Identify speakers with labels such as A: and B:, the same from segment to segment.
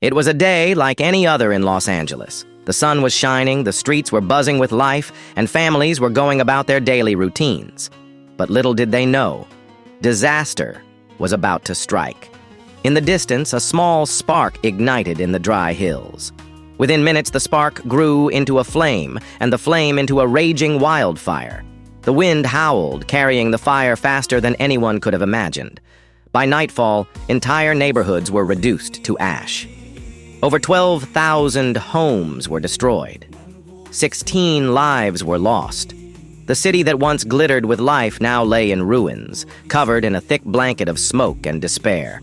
A: It was a day like any other in Los Angeles. The sun was shining, the streets were buzzing with life, and families were going about their daily routines. But little did they know, disaster was about to strike. In the distance, a small spark ignited in the dry hills. Within minutes, the spark grew into a flame, and the flame into a raging wildfire. The wind howled, carrying the fire faster than anyone could have imagined. By nightfall, entire neighborhoods were reduced to ash. Over 12,000 homes were destroyed. 16 lives were lost. The city that once glittered with life now lay in ruins, covered in a thick blanket of smoke and despair.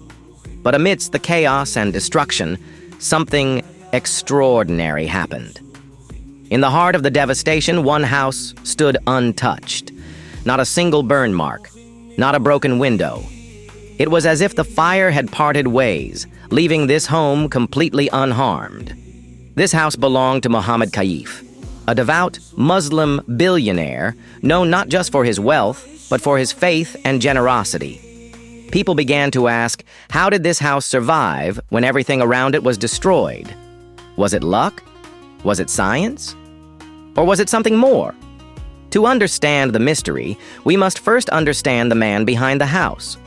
A: But amidst the chaos and destruction, something extraordinary happened. In the heart of the devastation, one house stood untouched. Not a single burn mark, not a broken window. It was as if the fire had parted ways, leaving this home completely unharmed. This house belonged to Muhammad Kaif, a devout Muslim billionaire known not just for his wealth, but for his faith and generosity. People began to ask, how did this house survive when everything around it was destroyed? Was it luck? Was it science? Or was it something more? To understand the mystery, we must first understand the man behind the house.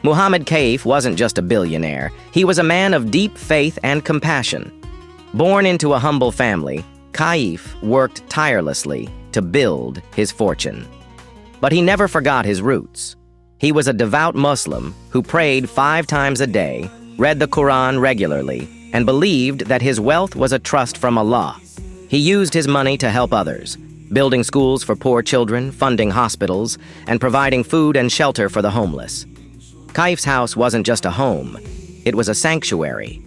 A: Muhammad Kaif wasn't just a billionaire. He was a man of deep faith and compassion. Born into a humble family, Kaif worked tirelessly to build his fortune. But he never forgot his roots. He was a devout Muslim who prayed 5 times a day, read the Quran regularly, and believed that his wealth was a trust from Allah. He used his money to help others, building schools for poor children, funding hospitals, and providing food and shelter for the homeless. Kaif's house wasn't just a home, it was a sanctuary.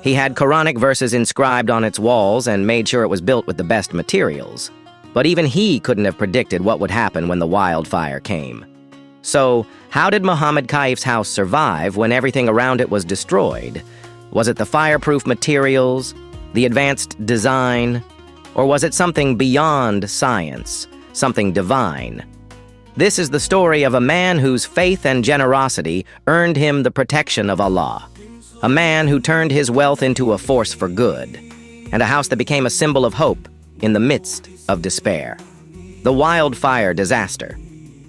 A: He had Quranic verses inscribed on its walls and made sure it was built with the best materials. But even he couldn't have predicted what would happen when the wildfire came. So, how did Muhammad Kaif's house survive when everything around it was destroyed? Was it the fireproof materials, the advanced design, or was it something beyond science, something divine? This is the story of a man whose faith and generosity earned him the protection of Allah. A man who turned his wealth into a force for good, and a house that became a symbol of hope in the midst of despair. The wildfire disaster.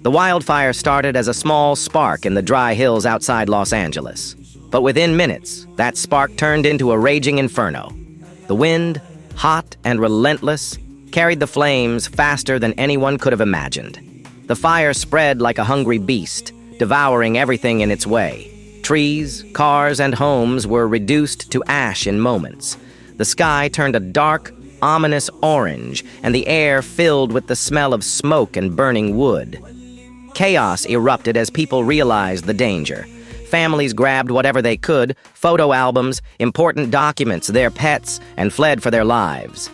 A: The wildfire started as a small spark in the dry hills outside Los Angeles. But within minutes, that spark turned into a raging inferno. The wind, hot and relentless, carried the flames faster than anyone could have imagined. The fire spread like a hungry beast, devouring everything in its way. Trees, cars, and homes were reduced to ash in moments. The sky turned a dark, ominous orange, and the air filled with the smell of smoke and burning wood. Chaos erupted as people realized the danger. Families grabbed whatever they could, photo albums, important documents, their pets, and fled for their lives.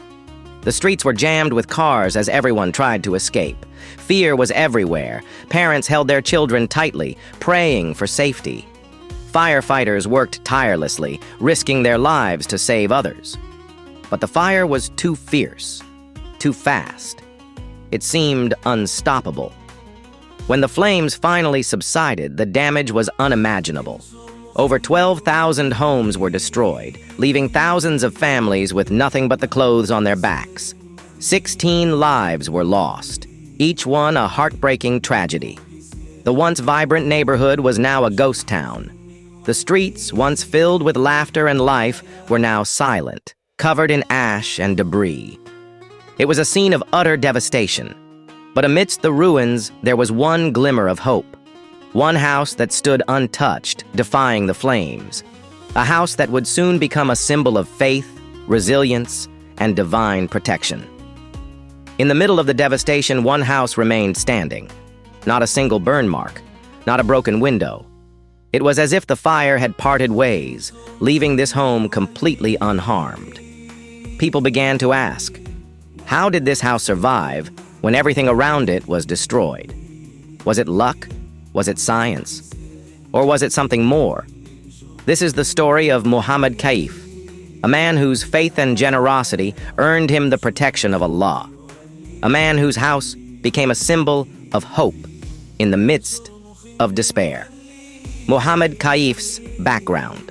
A: The streets were jammed with cars as everyone tried to escape. Fear was everywhere. Parents held their children tightly, praying for safety. Firefighters worked tirelessly, risking their lives to save others. But the fire was too fierce, too fast. It seemed unstoppable. When the flames finally subsided, the damage was unimaginable. Over 12,000 homes were destroyed, leaving thousands of families with nothing but the clothes on their backs. 16 lives were lost, each one a heartbreaking tragedy. The once vibrant neighborhood was now a ghost town. The streets, once filled with laughter and life, were now silent, covered in ash and debris. It was a scene of utter devastation. But amidst the ruins, there was one glimmer of hope. One house that stood untouched, defying the flames. A house that would soon become a symbol of faith, resilience, and divine protection. In the middle of the devastation, one house remained standing. Not a single burn mark, not a broken window. It was as if the fire had parted ways, leaving this home completely unharmed. People began to ask, how did this house survive when everything around it was destroyed? Was it luck? Was it science? Or was it something more? This is the story of Muhammad Kaif, a man whose faith and generosity earned him the protection of Allah. A man whose house became a symbol of hope in the midst of despair. Muhammad Kaif's background.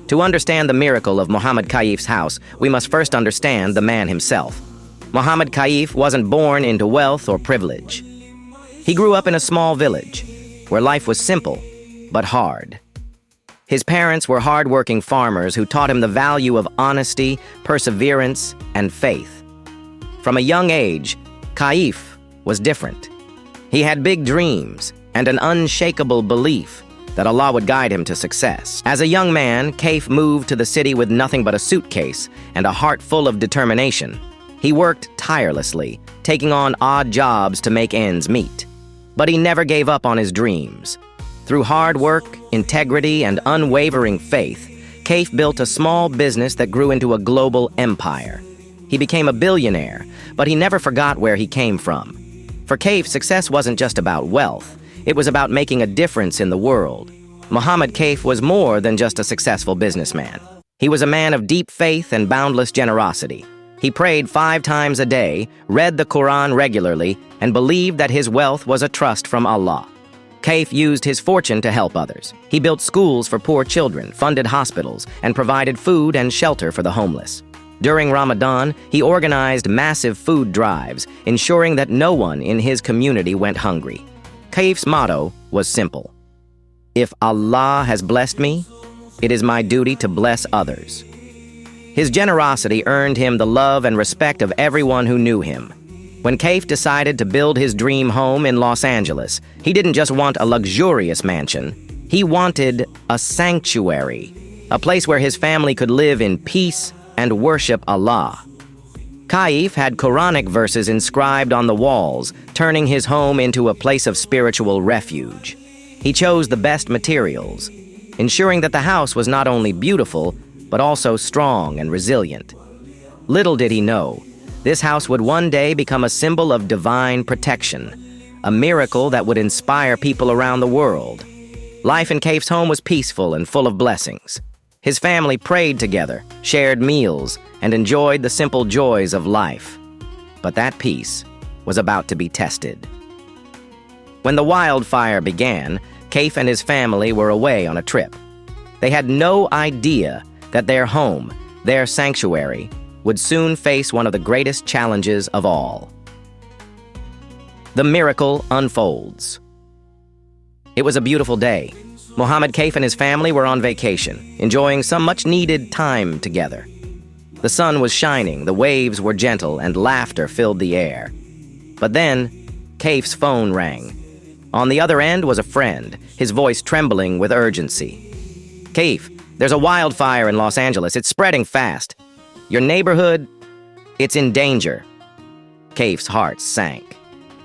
A: To understand the miracle of Muhammad Kaif's house, we must first understand the man himself. Muhammad Kaif wasn't born into wealth or privilege. He grew up in a small village, where life was simple, but hard. His parents were hard-working farmers who taught him the value of honesty, perseverance, and faith. From a young age, Kaif was different. He had big dreams and an unshakable belief that Allah would guide him to success. As a young man, Kaif moved to the city with nothing but a suitcase and a heart full of determination. He worked tirelessly, taking on odd jobs to make ends meet. But he never gave up on his dreams. Through hard work, integrity, and unwavering faith, Kaif built a small business that grew into a global empire. He became a billionaire, but he never forgot where he came from. For Kaif, success wasn't just about wealth. It was about making a difference in the world. Muhammad Kaif was more than just a successful businessman. He was a man of deep faith and boundless generosity. He prayed 5 times a day, read the Quran regularly, and believed that his wealth was a trust from Allah. Kaif used his fortune to help others. He built schools for poor children, funded hospitals, and provided food and shelter for the homeless. During Ramadan, he organized massive food drives, ensuring that no one in his community went hungry. Kaif's motto was simple: "If Allah has blessed me, it is my duty to bless others." His generosity earned him the love and respect of everyone who knew him. When Kaif decided to build his dream home in Los Angeles, he didn't just want a luxurious mansion. He wanted a sanctuary, a place where his family could live in peace and worship Allah. Kaif had Quranic verses inscribed on the walls, turning his home into a place of spiritual refuge. He chose the best materials, ensuring that the house was not only beautiful, but also strong and resilient. Little did he know, this house would one day become a symbol of divine protection, a miracle that would inspire people around the world. Life in Kaif's home was peaceful and full of blessings. His family prayed together, shared meals, and enjoyed the simple joys of life. But that peace was about to be tested. When the wildfire began, Kaif and his family were away on a trip. They had no idea that their home, their sanctuary, would soon face one of the greatest challenges of all. The miracle unfolds. It was a beautiful day. Muhammad Kaif and his family were on vacation, enjoying some much-needed time together. The sun was shining, the waves were gentle, and laughter filled the air. But then, Kaif's phone rang. On the other end was a friend, his voice trembling with urgency. "Kaif, there's a wildfire in Los Angeles. It's spreading fast. Your neighborhood, it's in danger." Kaif's heart sank.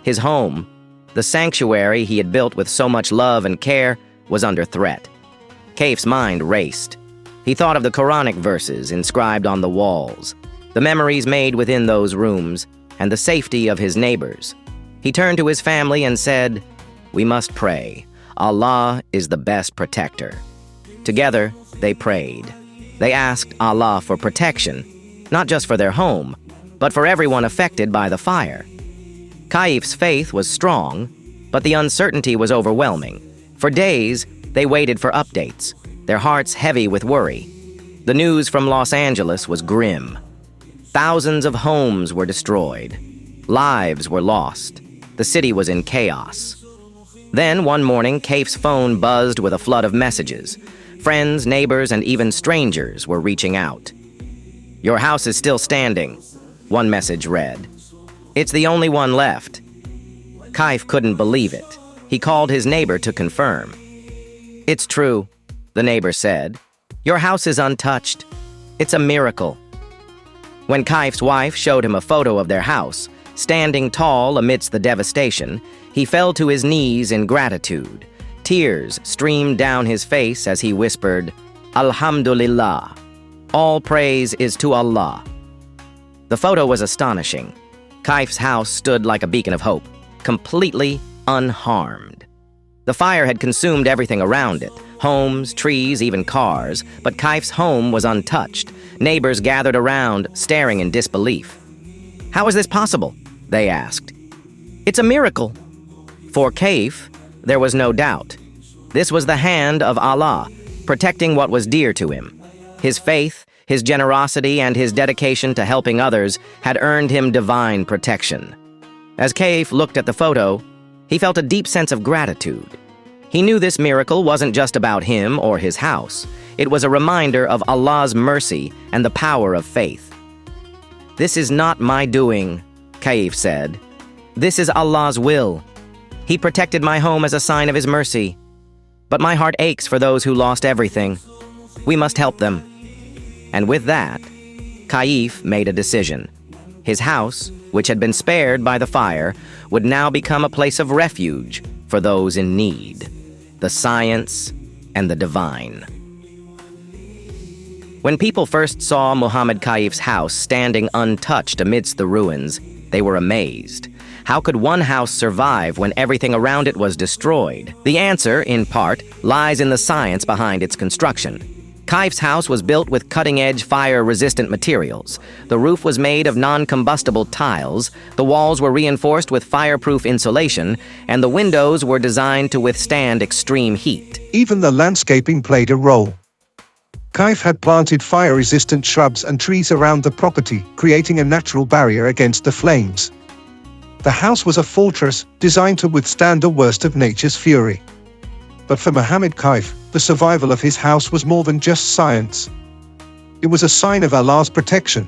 A: His home, the sanctuary he had built with so much love and care, was under threat. Kaif's mind raced. He thought of the Quranic verses inscribed on the walls, the memories made within those rooms, and the safety of his neighbors. He turned to his family and said, "We must pray. Allah is the best protector." Together, they prayed. They asked Allah for protection, not just for their home, but for everyone affected by the fire. Kaif's faith was strong, but the uncertainty was overwhelming. For days, they waited for updates, their hearts heavy with worry. The news from Los Angeles was grim. Thousands of homes were destroyed. Lives were lost. The city was in chaos. Then, one morning, Kaif's phone buzzed with a flood of messages. Friends, neighbors, and even strangers were reaching out. "Your house is still standing," one message read. "It's the only one left." Kaif couldn't believe it. He called his neighbor to confirm. "It's true," the neighbor said. "Your house is untouched. It's a miracle." When Kaif's wife showed him a photo of their house, standing tall amidst the devastation, he fell to his knees in gratitude. Tears streamed down his face as he whispered, "Alhamdulillah. All praise is to Allah." The photo was astonishing. Kaif's house stood like a beacon of hope, completely unharmed. The fire had consumed everything around it, homes, trees, even cars, but Kaif's home was untouched. Neighbors gathered around, staring in disbelief. "How is this possible?" they asked. "It's a miracle." For Kaif, there was no doubt. This was the hand of Allah, protecting what was dear to him. His faith, his generosity, and his dedication to helping others had earned him divine protection. As Kaif looked at the photo, he felt a deep sense of gratitude. He knew this miracle wasn't just about him or his house. It was a reminder of Allah's mercy and the power of faith. "This is not my doing," Kaif said. "This is Allah's will. He protected my home as a sign of his mercy. But my heart aches for those who lost everything. We must help them." And with that, Kaif made a decision. His house, which had been spared by the fire, would now become a place of refuge for those in need, the science and the divine. When people first saw Muhammad Kaif's house standing untouched amidst the ruins, they were amazed. How could one house survive when everything around it was destroyed? The answer, in part, lies in the science behind its construction. Kaif's house was built with cutting-edge fire-resistant materials. The roof was made of non-combustible tiles, the walls were reinforced with fireproof insulation, and the windows were designed to withstand extreme heat.
B: Even the landscaping played a role. Kaif had planted fire-resistant shrubs and trees around the property, creating a natural barrier against the flames. The house was a fortress, designed to withstand the worst of nature's fury. But for Muhammad Kaif, the survival of his house was more than just science. It was a sign of Allah's protection.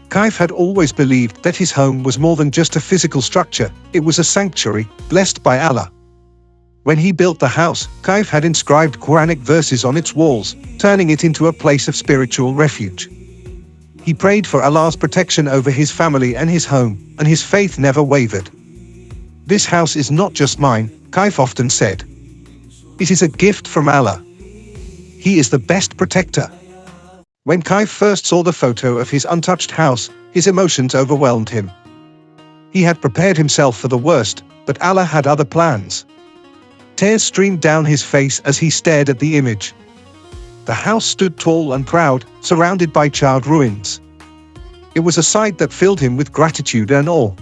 B: Kaif had always believed that his home was more than just a physical structure, it was a sanctuary, blessed by Allah. When he built the house, Kaif had inscribed Quranic verses on its walls, turning it into a place of spiritual refuge. He prayed for Allah's protection over his family and his home, and his faith never wavered. "This house is not just mine," Kaif often said. "It is a gift from Allah. He is the best protector." When Kaif first saw the photo of his untouched house, his emotions overwhelmed him. He had prepared himself for the worst, but Allah had other plans. Tears streamed down his face as he stared at the image. The house stood tall and proud, surrounded by charred ruins. It was a sight that filled him with gratitude and awe.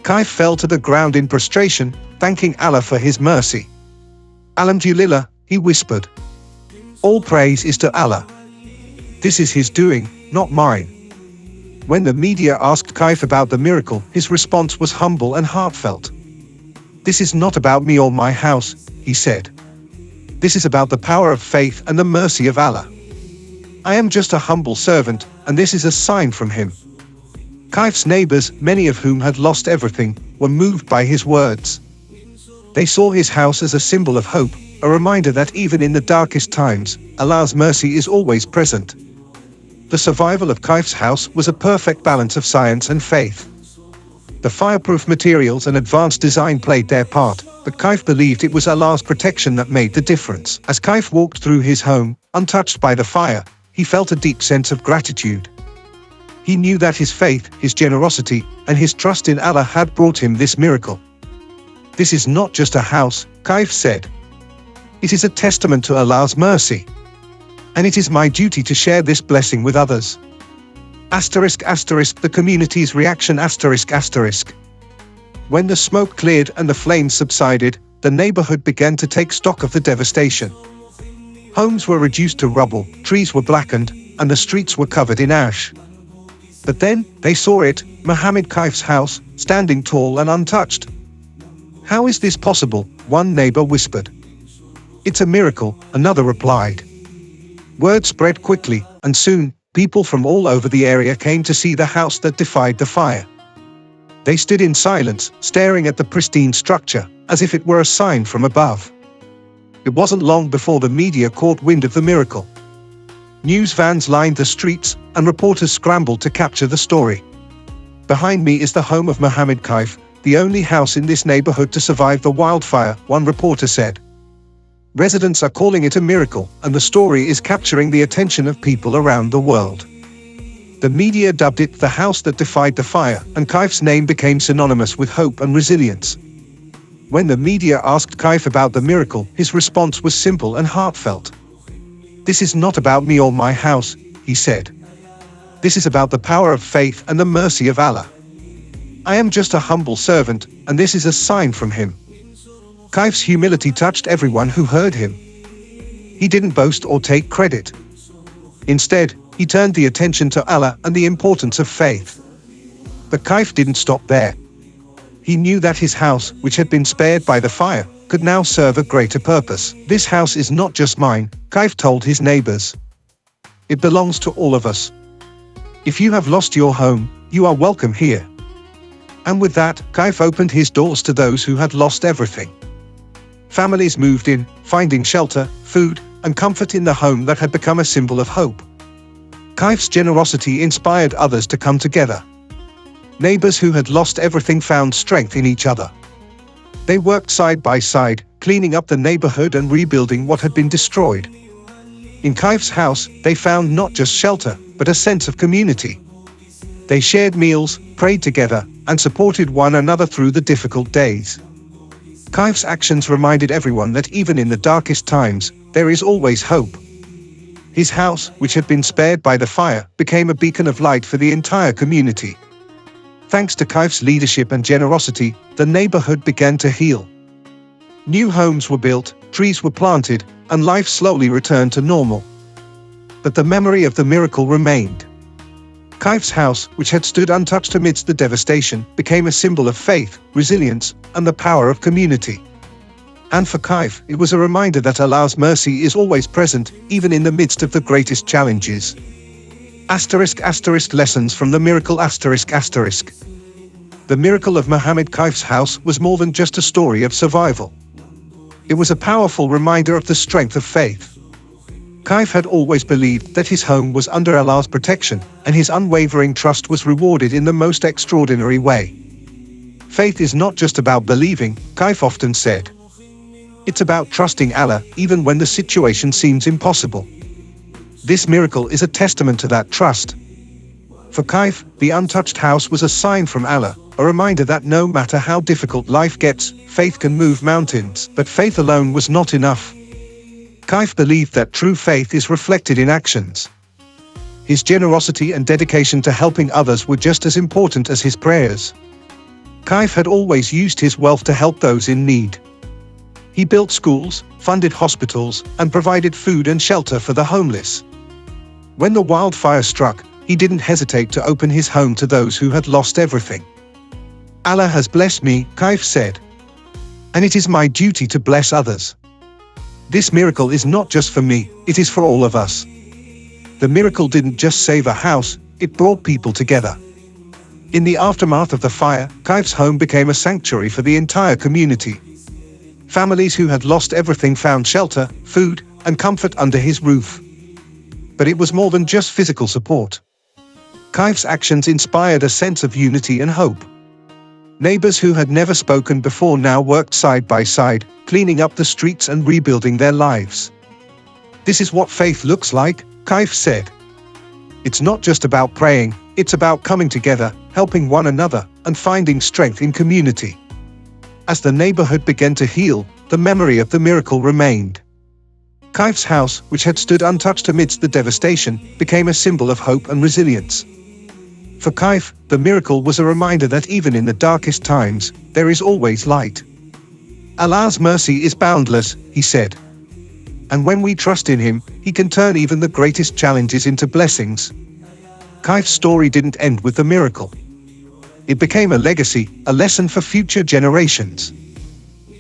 B: Kaif fell to the ground in prostration, thanking Allah for his mercy. "Alhamdulillah," he whispered. "All praise is to Allah. This is his doing, not mine." When the media asked Kaif about the miracle, his response was humble and heartfelt. "This is not about me or my house," he said. "This is about the power of faith and the mercy of Allah. I am just a humble servant, and this is a sign from him." Kaif's neighbors, many of whom had lost everything, were moved by his words. They saw his house as a symbol of hope, a reminder that even in the darkest times, Allah's mercy is always present. The survival of Kaif's house was a perfect balance of science and faith. The fireproof materials and advanced design played their part, but Kaif believed it was Allah's protection that made the difference. As Kaif walked through his home, untouched by the fire, he felt a deep sense of gratitude. He knew that his faith, his generosity, and his trust in Allah had brought him this miracle. "This is not just a house," Kaif said. "It is a testament to Allah's mercy. And it is my duty to share this blessing with others." ***, the community's reaction ***. When the smoke cleared and the flames subsided, the neighborhood began to take stock of the devastation. Homes were reduced to rubble, trees were blackened, and the streets were covered in ash. But then, they saw it, Muhammad Kaif's house, standing tall and untouched. "How is this possible?" one neighbor whispered. "It's a miracle," another replied. Word spread quickly, and soon, people from all over the area came to see the house that defied the fire. They stood in silence, staring at the pristine structure, as if it were a sign from above. It wasn't long before the media caught wind of the miracle. News vans lined the streets, and reporters scrambled to capture the story. "Behind me is the home of Muhammad Kaif, the only house in this neighborhood to survive the wildfire," one reporter said. Residents are calling it a miracle, and the story is capturing the attention of people around the world. The media dubbed it the house that defied the fire, and Kaif's name became synonymous with hope and resilience. When the media asked Kaif about the miracle, his response was simple and heartfelt. "This is not about me or my house," he said. "This is about the power of faith and the mercy of Allah. I am just a humble servant, and this is a sign from him." Kaif's humility touched everyone who heard him. He didn't boast or take credit. Instead, he turned the attention to Allah and the importance of faith. But Kaif didn't stop there. He knew that his house, which had been spared by the fire, could now serve a greater purpose. "This house is not just mine," Kaif told his neighbors. "It belongs to all of us. If you have lost your home, you are welcome here." And with that, Kaif opened his doors to those who had lost everything. Families moved in, finding shelter, food, and comfort in the home that had become a symbol of hope. Kaif's generosity inspired others to come together. Neighbors who had lost everything found strength in each other. They worked side by side, cleaning up the neighborhood and rebuilding what had been destroyed. In Kaif's house, they found not just shelter, but a sense of community. They shared meals, prayed together, and supported one another through the difficult days. Kaif's actions reminded everyone that even in the darkest times, there is always hope. His house, which had been spared by the fire, became a beacon of light for the entire community. Thanks to Kaif's leadership and generosity, the neighborhood began to heal. New homes were built, trees were planted, and life slowly returned to normal. But the memory of the miracle remained. Kaif's house, which had stood untouched amidst the devastation, became a symbol of faith, resilience, and the power of community. And for Kaif, it was a reminder that Allah's mercy is always present, even in the midst of the greatest challenges. *** Lessons from the miracle ***. The miracle of Muhammad Kaif's house was more than just a story of survival. It was a powerful reminder of the strength of faith. Kaif had always believed that his home was under Allah's protection, and his unwavering trust was rewarded in the most extraordinary way. Faith is not just about believing, Kaif often said. It's about trusting Allah, even when the situation seems impossible. This miracle is a testament to that trust. For Kaif, the untouched house was a sign from Allah, a reminder that no matter how difficult life gets, faith can move mountains. But faith alone was not enough. Kaif believed that true faith is reflected in actions. His generosity and dedication to helping others were just as important as his prayers. Kaif had always used his wealth to help those in need. He built schools, funded hospitals, and provided food and shelter for the homeless. When the wildfire struck, he didn't hesitate to open his home to those who had lost everything. Allah has blessed me, Kaif said. And it is my duty to bless others. This miracle is not just for me, it is for all of us. The miracle didn't just save a house, it brought people together. In the aftermath of the fire, Kaif's home became a sanctuary for the entire community. Families who had lost everything found shelter, food, and comfort under his roof. But it was more than just physical support. Kaif's actions inspired a sense of unity and hope. Neighbors who had never spoken before now worked side by side, cleaning up the streets and rebuilding their lives. This is what faith looks like, Kaif said. It's not just about praying, it's about coming together, helping one another, and finding strength in community. As the neighborhood began to heal, the memory of the miracle remained. Kaif's house, which had stood untouched amidst the devastation, became a symbol of hope and resilience. For Kaif, the miracle was a reminder that even in the darkest times, there is always light. Allah's mercy is boundless, he said. And when we trust in Him, He can turn even the greatest challenges into blessings. Kaif's story didn't end with the miracle. It became a legacy, a lesson for future generations.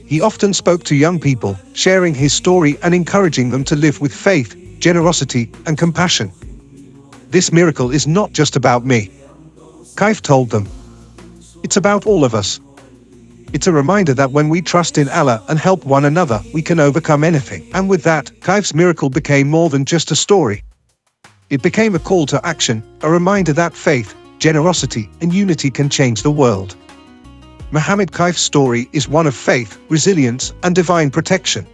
B: He often spoke to young people, sharing his story and encouraging them to live with faith, generosity, and compassion. This miracle is not just about me, Kaif told them. It's about all of us. It's a reminder that when we trust in Allah and help one another, we can overcome anything. And with that, Kaif's miracle became more than just a story. It became a call to action, a reminder that faith, generosity, and unity can change the world. Muhammad Kaif's story is one of faith, resilience, and divine protection.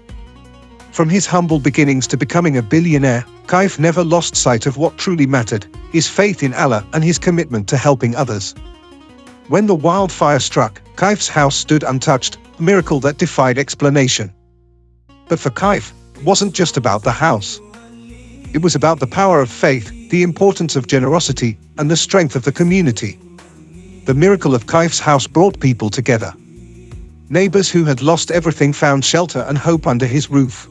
B: From his humble beginnings to becoming a billionaire, Kaif never lost sight of what truly mattered, his faith in Allah and his commitment to helping others. When the wildfire struck, Kaif's house stood untouched, a miracle that defied explanation. But for Kaif, it wasn't just about the house. It was about the power of faith, the importance of generosity, and the strength of the community. The miracle of Kaif's house brought people together. Neighbors who had lost everything found shelter and hope under his roof.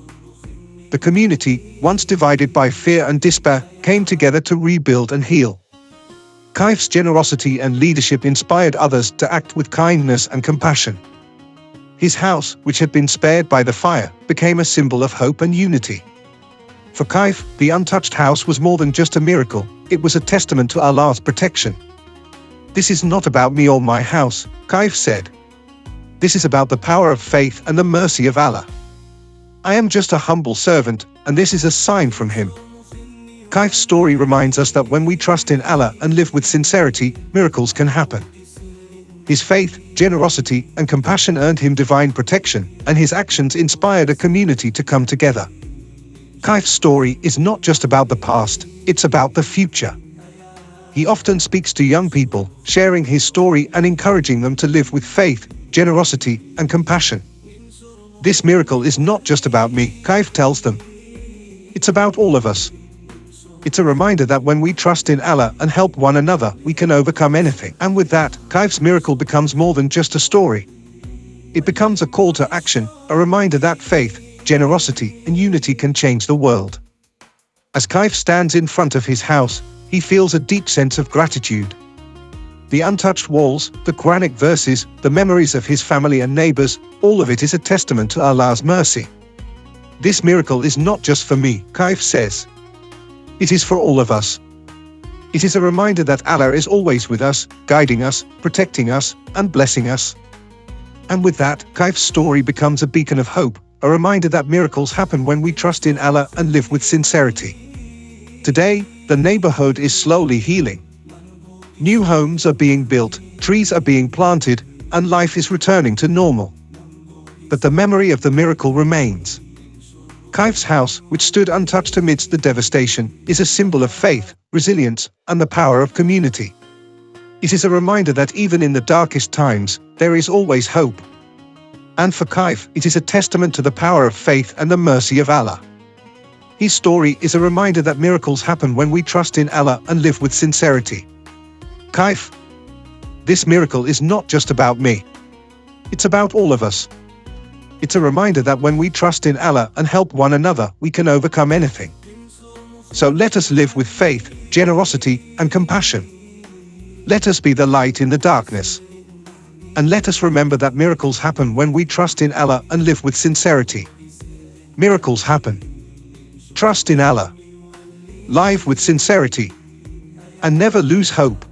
B: The community, once divided by fear and despair, came together to rebuild and heal. Kaif's generosity and leadership inspired others to act with kindness and compassion. His house, which had been spared by the fire, became a symbol of hope and unity. For Kaif, the untouched house was more than just a miracle, it was a testament to Allah's protection. "This is not about me or my house," Kaif said. "This is about the power of faith and the mercy of Allah. I am just a humble servant, and this is a sign from Him." Kaif's story reminds us that when we trust in Allah and live with sincerity, miracles can happen. His faith, generosity, and compassion earned him divine protection, and his actions inspired a community to come together. Kaif's story is not just about the past, it's about the future. He often speaks to young people, sharing his story and encouraging them to live with faith, generosity, and compassion. "This miracle is not just about me," Kaif tells them. "It's about all of us. It's a reminder that when we trust in Allah and help one another, we can overcome anything." And with that, Kaif's miracle becomes more than just a story. It becomes a call to action, a reminder that faith, generosity, and unity can change the world. As Kaif stands in front of his house, he feels a deep sense of gratitude. The untouched walls, the Quranic verses, the memories of his family and neighbors, all of it is a testament to Allah's mercy. "This miracle is not just for me," Kaif says. "It is for all of us. It is a reminder that Allah is always with us, guiding us, protecting us, and blessing us." And with that, Kaif's story becomes a beacon of hope, a reminder that miracles happen when we trust in Allah and live with sincerity. Today, the neighborhood is slowly healing. New homes are being built, trees are being planted, and life is returning to normal. But the memory of the miracle remains. Kaif's house, which stood untouched amidst the devastation, is a symbol of faith, resilience, and the power of community. It is a reminder that even in the darkest times, there is always hope. And for Kaif, it is a testament to the power of faith and the mercy of Allah. His story is a reminder that miracles happen when we trust in Allah and live with sincerity. Kaif, "This miracle is not just about me. It's about all of us. It's a reminder that when we trust in Allah and help one another, we can overcome anything. So let us live with faith, generosity, and compassion. Let us be the light in the darkness. And let us remember that miracles happen when we trust in Allah and live with sincerity. Miracles happen. Trust in Allah. Live with sincerity. And never lose hope."